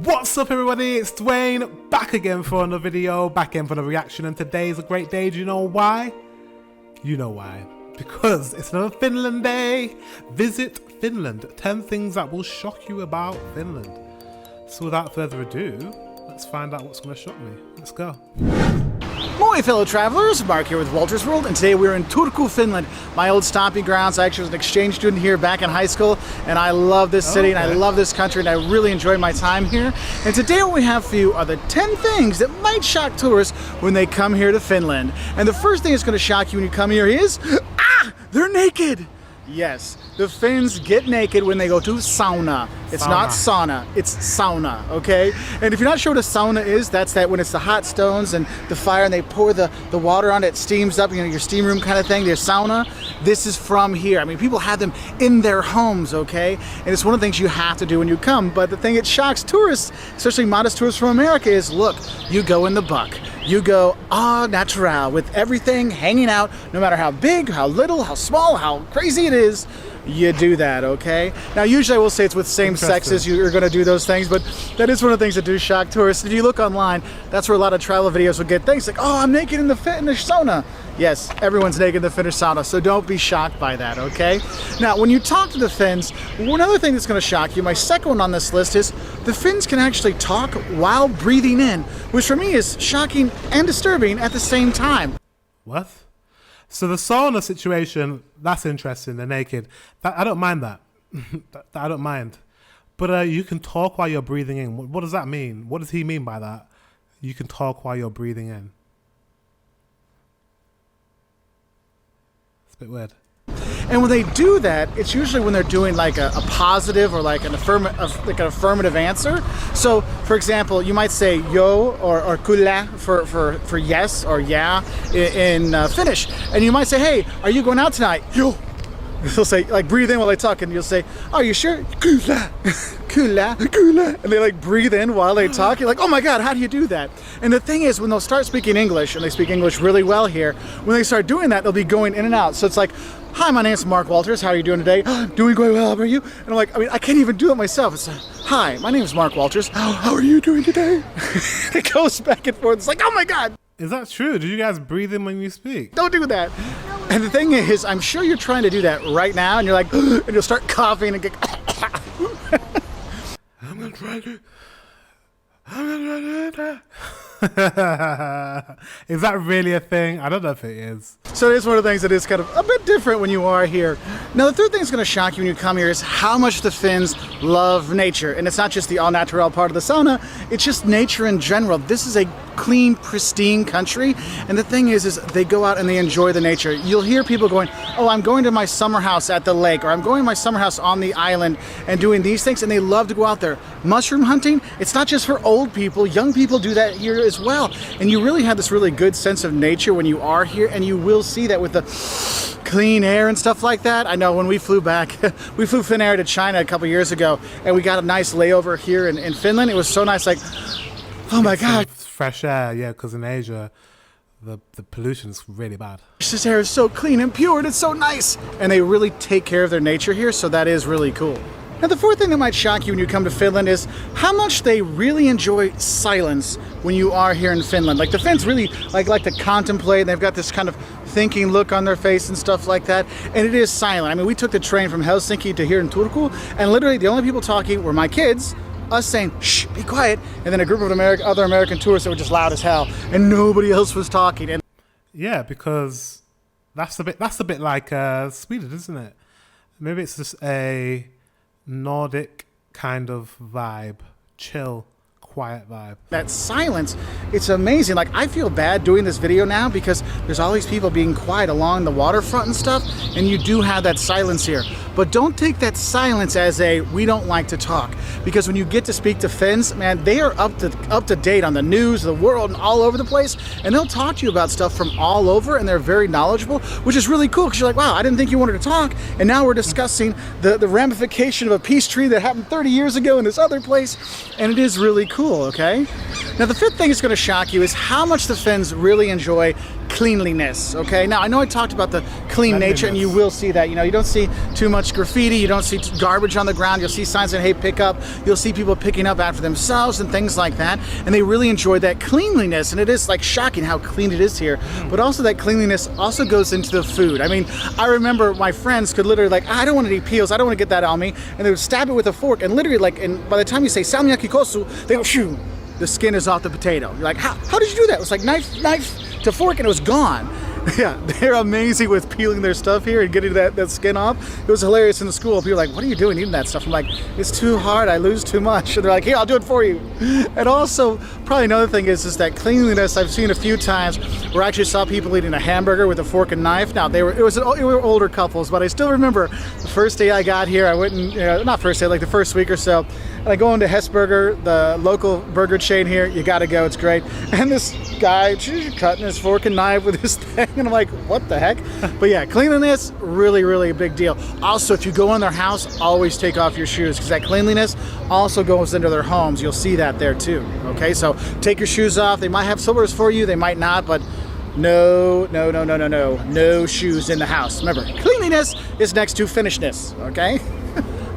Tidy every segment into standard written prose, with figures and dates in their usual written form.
What's up everybody, it's Dwayne, back again for another video, back again for another reaction, and today is a great day. Do you know why? You know why. Because it's another Finland day. Visit Finland. 10 things that will shock you about Finland. So without further ado, let's find out what's going to shock me. Let's go. Moi fellow travelers, Mark here with Walter's World, and today we're in Turku, Finland, my old stomping grounds. I actually was an exchange student here back in high school, and I love this city, and I love this country, and I really enjoy my time here. And today what we have for you are the 10 things that might shock tourists when they come here to Finland. And the first thing that's going to shock you when you come here is, they're naked! Yes, the Finns get naked when they go to sauna. It's not sauna, it's sauna, okay? And if you're not sure what a sauna is, that's that when it's the hot stones and the fire and they pour the water on it, steams up, you know, your steam room kind of thing, their sauna. This is from here. I mean, people have them in their homes, okay? And it's one of the things you have to do when you come. But the thing that shocks tourists, especially modest tourists from America, is look, you go in the buck. You go au natural with everything hanging out, no matter how big, how little, how small, how crazy it is, you do that, okay? Now, usually I will say it's with same sexes you're going to do those things, but that is one of the things that do shock tourists. If you look online, that's where a lot of travel videos will get things like, oh, I'm naked in the Finnish sauna. Yes, everyone's naked in the Finnish sauna, so don't be shocked by that, okay? Now, when you talk to the Finns, one other thing that's going to shock you, my second one on this list is the Finns can actually talk while breathing in, which for me is shocking and disturbing at the same time. What? So the sauna situation, that's interesting, they're naked. I don't mind that. I don't mind. But you can talk while you're breathing in. What does that mean? What does he mean by that? You can talk while you're breathing in. It's a bit weird. And when they do that, it's usually when they're doing like a positive or like an affirmative answer. So, for example, you might say yo or kyllä for yes or yeah in Finnish, and you might say, hey, are you going out tonight? Yo. They'll say, like, breathe in while they talk, and you'll say, are you sure? Kyllä, kyllä, kyllä. And they like breathe in while they talk. You're like, oh my God, how do you do that? And the thing is, when they'll start speaking English, and they speak English really well here, when they start doing that, they'll be going in and out. So it's like, hi, my name's Mark Walters. How are you doing today? Doing quite well, how are you? And I'm like, I mean, I can't even do it myself. It's like, hi, my name is Mark Walters. How are you doing today? It goes back and forth. It's like, oh my God. Is that true? Do you guys breathe in when you speak? Don't do that. And the thing is, I'm sure you're trying to do that right now, and you're like, and you'll start coughing and get. I'm gonna try to. Is that really a thing? I don't know if it is. So it's one of the things that is kind of a bit different when you are here. Now, the third thing that's going to shock you when you come here is how much the Finns love nature. And it's not just the all-natural part of the sauna, it's just nature in general. This is a clean, pristine country. And the thing is they go out and they enjoy the nature. You'll hear people going, oh, I'm going to my summer house at the lake, or I'm going to my summer house on the island and doing these things. And they love to go out there. Mushroom hunting, it's not just for old people. Young people do that here as well. And you really have this really good sense of nature when you are here, and you will see that with the clean air and stuff like that. I know when we flew back, we flew Finnair to China a couple years ago, and we got a nice layover here in Finland. It was so nice, like, oh my God. Fresh air, yeah, because in Asia, the pollution is really bad. This air is so clean and pure, and it's so nice. And they really take care of their nature here, so that is really cool. Now, the fourth thing that might shock you when you come to Finland is how much they really enjoy silence when you are here in Finland. Like, the Finns really like to contemplate, and they've got this kind of thinking look on their face and stuff like that, and it is silent. I mean, we took the train from Helsinki to here in Turku, and literally the only people talking were my kids, us saying, shh, be quiet, and then a group of other American tourists that were just loud as hell, and nobody else was talking. And yeah, because that's a bit like Sweden, isn't it? Maybe it's just a Nordic kind of vibe, chill, quiet vibe. That silence, it's amazing. Like, I feel bad doing this video now because there's all these people being quiet along the waterfront and stuff, and you do have that silence here. But don't take that silence as a we don't like to talk, because when you get to speak to Finns, man, they are up to date on the news, the world, and all over the place, and they'll talk to you about stuff from all over, and they're very knowledgeable, which is really cool, because you're like, wow, I didn't think you wanted to talk, and now we're discussing the ramification of a peace treaty that happened 30 years ago in this other place, and it is really cool, okay? Now, the fifth thing that's going to shock you is how much the Finns really enjoy cleanliness, okay? Now, I know I talked about the clean nature, and you will see that. You know, you don't see too much graffiti, you don't see garbage on the ground, you'll see signs that, hey, pick up, you'll see people picking up after themselves and things like that, and they really enjoy that cleanliness, and it is like shocking how clean it is here, but also that cleanliness also goes into the food. I mean, I remember my friends could literally like, I don't want to eat peels, I don't want to get that on me, and they would stab it with a fork, and literally like, and by the time you say salmiakki kosu, they go, shoo, the skin is off the potato. You're like, how did you do that? It was like knife to fork and it was gone. Yeah, they're amazing with peeling their stuff here and getting that skin off. It was hilarious in the school. People were like, what are you doing eating that stuff? I'm like, it's too hard, I lose too much. And they're like, here, I'll do it for you. And also, probably another thing is that cleanliness I've seen a few times where I actually saw people eating a hamburger with a fork and knife. Now, they were older couples, but I still remember the first day I got here, I went and, not first day, like the first week or so, and I go into Hessburger, the local burger chain here. You gotta go, it's great. And this guy cutting his fork and knife with his thing, and I'm like, what the heck? But yeah, cleanliness, really, really a big deal. Also, if you go in their house, always take off your shoes, because that cleanliness also goes into their homes. You'll see that there too, okay? So take your shoes off. They might have slippers for you, they might not, but no shoes in the house. Remember, cleanliness is next to Finnishness, okay?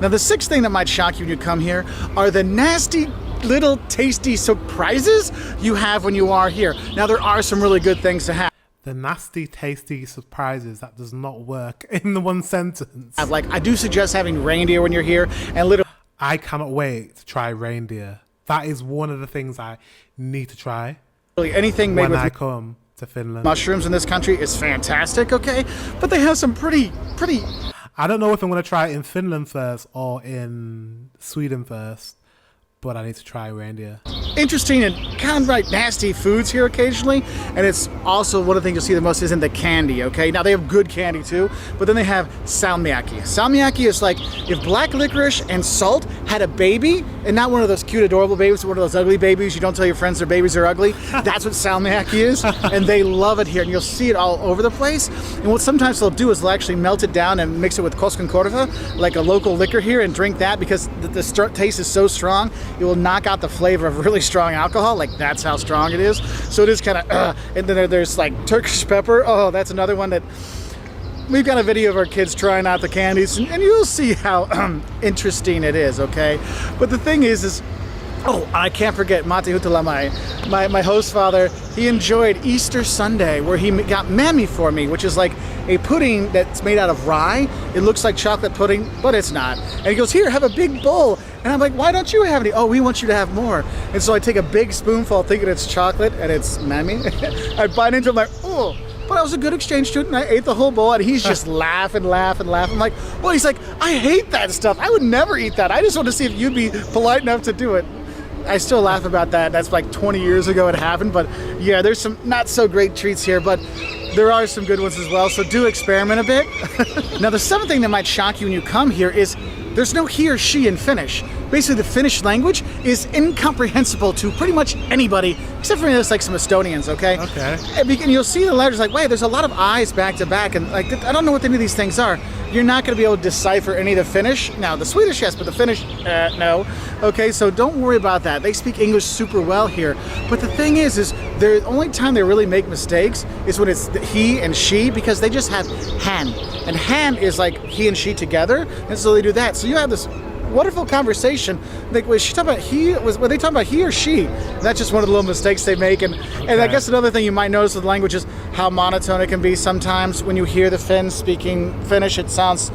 Now, the sixth thing that might shock you when you come here are the nasty little tasty surprises you have when you are here. Now, there are some really good things to have. The nasty, tasty surprises, that does not work in the one sentence. Like, I do suggest having reindeer when you're here, and literally, I cannot wait to try reindeer. That is one of the things I need to try anything made when with I come to Finland. Mushrooms in this country is fantastic, okay? But they have some pretty... I don't know if I'm going to try it in Finland first or in Sweden first, but I need to try reindeer. Interesting and kind of like nasty foods here occasionally, and it's also one of the things you'll see the most is in the candy, okay? Now, they have good candy too, but then they have salmiakki. Salmiakki is like if black licorice and salt had a baby, and not one of those cute, adorable babies, but one of those ugly babies. You don't tell your friends their babies are ugly. That's what salmiakki is, and they love it here, and you'll see it all over the place. And what sometimes they'll do is they'll actually melt it down and mix it with Koskenkorva, like a local liquor here, and drink that because the taste is so strong, it will knock out the flavor of really strong alcohol. Like, that's how strong it is. So it is kind of and then there's like Turkish pepper. Oh, that's another one that we've got a video of our kids trying out the candies, and you'll see how interesting it is, okay? But the thing is oh, I can't forget Mate Hutala, my host father. He enjoyed Easter Sunday, where he got mammy for me, which is like a pudding that's made out of rye. It looks like chocolate pudding, but it's not. And he goes, here, have a big bowl. And I'm like, why don't you have any? Oh, we want you to have more. And so I take a big spoonful thinking it's chocolate, and it's mammy. I bite into it, I'm like, oh. But I was a good exchange student, and I ate the whole bowl, and he's just laughing. I'm like, well, he's like, I hate that stuff. I would never eat that. I just want to see if you'd be polite enough to do it. I still laugh about that. That's like 20 years ago it happened, but yeah, there's some not so great treats here, but there are some good ones as well, so do experiment a bit. Now, the seventh thing that might shock you when you come here is there's no he or she in Finnish. Basically, the Finnish language is incomprehensible to pretty much anybody, except for like some Estonians, okay? Okay. And you'll see the letters like, wait, there's a lot of I's back to back, and like, I don't know what any of these things are. You're not going to be able to decipher any of the Finnish. Now, the Swedish, yes, but the Finnish, no. Okay, so don't worry about that. They speak English super well here. But the thing is the only time they really make mistakes is when it's he and she, because they just have han. And han is like he and she together, and so they do that. So you have this wonderful conversation. Like, was she talking about were they talking about he or she? That's just one of the little mistakes they make. And I guess another thing you might notice with the language is how monotone it can be sometimes. When you hear the Finns speaking Finnish, it sounds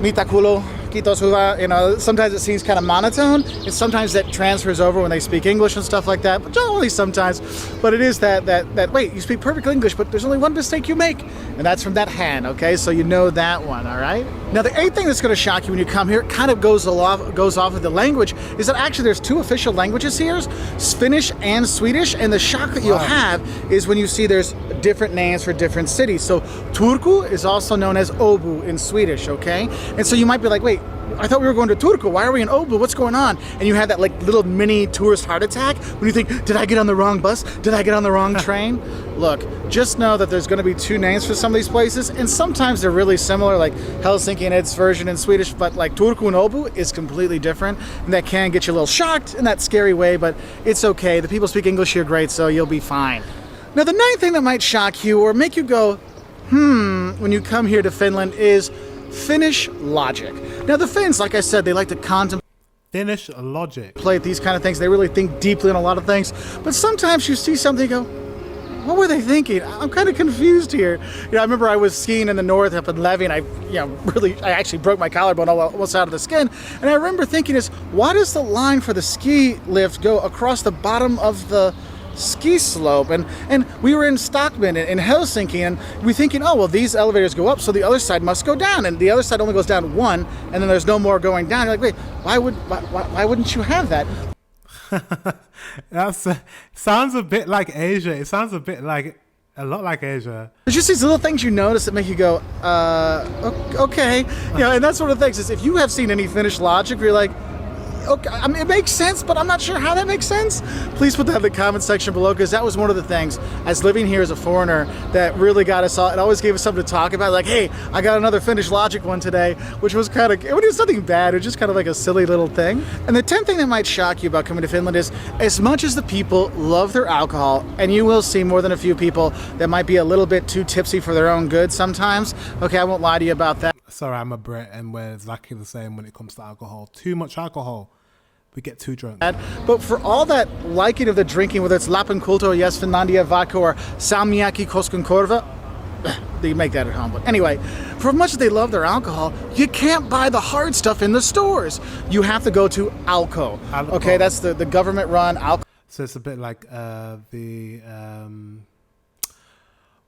mitä kuuluu, kiitos hyvä. You know, sometimes it seems kind of monotone, and sometimes that transfers over when they speak English and stuff like that, but not only sometimes. But it is that wait, you speak perfect English, but there's only one mistake you make, and that's from that hand, okay? So you know that one, all right? Now, the eighth thing that's going to shock you when you come here, kind of goes off of the language, is that actually there's two official languages here, Finnish and Swedish, and the shock that you'll have is when you see there's different names for different cities. So Turku is also known as Åbo in Swedish, okay? And so you might be like, wait, I thought we were going to Turku. Why are we in Åbo? What's going on? And you have that like little mini tourist heart attack when you think, did I get on the wrong bus? Did I get on the wrong train? Look, just know that there's going to be two names for some of these places, and sometimes they're really similar, like Helsinki and its version in Swedish, but like Turku and Åbo is completely different, and that can get you a little shocked in that scary way, but it's okay. The people speak English here great, so you'll be fine. Now, the ninth thing that might shock you or make you go, when you come here to Finland is Finnish Logic. Now, the Finns, like I said, they like to contemplate Finnish Logic. these kind of things. They really think deeply on a lot of things. But sometimes you see something and go, what were they thinking? I'm kind of confused here. You know, I remember I was skiing in the north up in Levi, and I actually broke my collarbone almost out of the skin. And I remember thinking why does the line for the ski lift go across the bottom of the ski slope? And we were in Stockman in Helsinki, and we're thinking, oh, well, these elevators go up, so the other side must go down, and the other side only goes down one, and then there's no more going down. You're like, wait, why wouldn't you have that? That's sounds a bit like Asia. It sounds a lot like Asia. There's just these little things you notice that make you go, okay. And that's one of the things is if you have seen any Finnish Logic, you're like, okay, I mean, it makes sense, but I'm not sure how that makes sense. Please put that in the comment section below, because that was one of the things, as living here as a foreigner, that really got us all. It always gave us something to talk about. Like, hey, I got another Finnish Logic one today, which was kind of, it was nothing bad. It was just kind of like a silly little thing. And the 10th thing that might shock you about coming to Finland is, as much as the people love their alcohol, and you will see more than a few people that might be a little bit too tipsy for their own good sometimes. Okay, I won't lie to you about that. Sorry, I'm a Brit, and we're exactly the same when it comes to alcohol. Too much alcohol, we get too drunk. But for all that liking of the drinking, whether it's Lapin Kulto, yes, Finlandia Vodka, or Salmiakki Koskenkorva, they make that at home. But anyway, for much as they love their alcohol, you can't buy the hard stuff in the stores. You have to go to Alco. Okay, that's the government-run Alco. So it's a bit like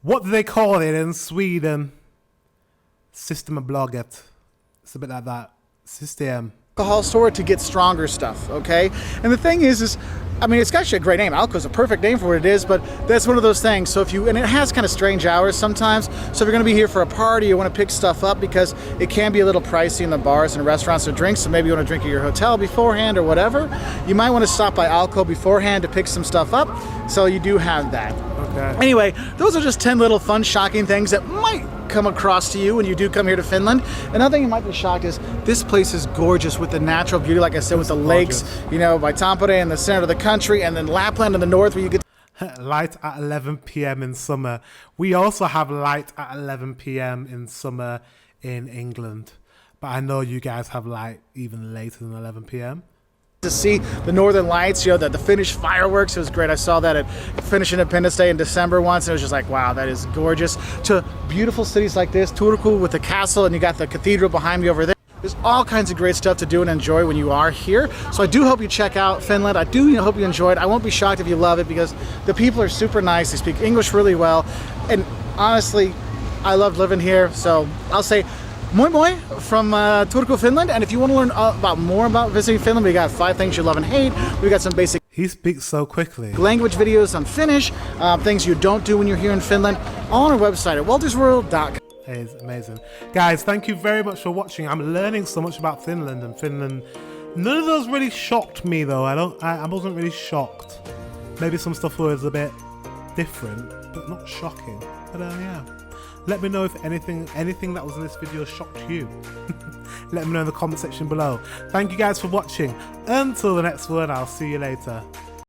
what do they call it in Sweden? Systembolaget. It's a bit like that. System. Alcohol store to get stronger stuff, okay? And the thing is I mean, it's actually a great name. Alco's a perfect name for what it is, but that's one of those things. So and it has kind of strange hours sometimes. So if you're gonna be here for a party, you wanna pick stuff up because it can be a little pricey in the bars and restaurants or drinks. So maybe you wanna drink at your hotel beforehand or whatever. You might wanna stop by Alco beforehand to pick some stuff up. So you do have that. Okay. Anyway, those are just 10 little fun, shocking things that might come across to you when you do come here to Finland. Another thing you might be shocked is this place is gorgeous with the natural beauty, like I said, with the lakes, you know, by Tampere in the center of the country, and then Lapland in the north where you get light at 11 p.m. in summer. We also have light at 11 p.m. in summer in England, but I know you guys have light even later than 11 p.m. to see the Northern Lights, you know, the Finnish fireworks. It was great. I saw that at Finnish Independence Day in December once, and it was just like, wow, that is gorgeous. To beautiful cities like this, Turku with the castle, and you got the cathedral behind me over there. There's all kinds of great stuff to do and enjoy when you are here. So I do hope you check out Finland. I do hope you enjoy it. I won't be shocked if you love it because the people are super nice. They speak English really well. And honestly, I love living here. So I'll say moi moi from Turku, Finland. And if you want to learn more about visiting Finland, we got 5 things you love and hate. We got some basic He speaks so quickly. language videos on Finnish, things you don't do when you're here in Finland, all on our website at waltersworld.com. It is amazing. Guys, thank you very much for watching. I'm learning so much about Finland and Finland. None of those really shocked me though. I wasn't really shocked. Maybe some stuff was a bit different, but not shocking. But yeah. Let me know if anything that was in this video shocked you. Let me know in the comment section below. Thank you guys for watching. Until the next one, I'll see you later.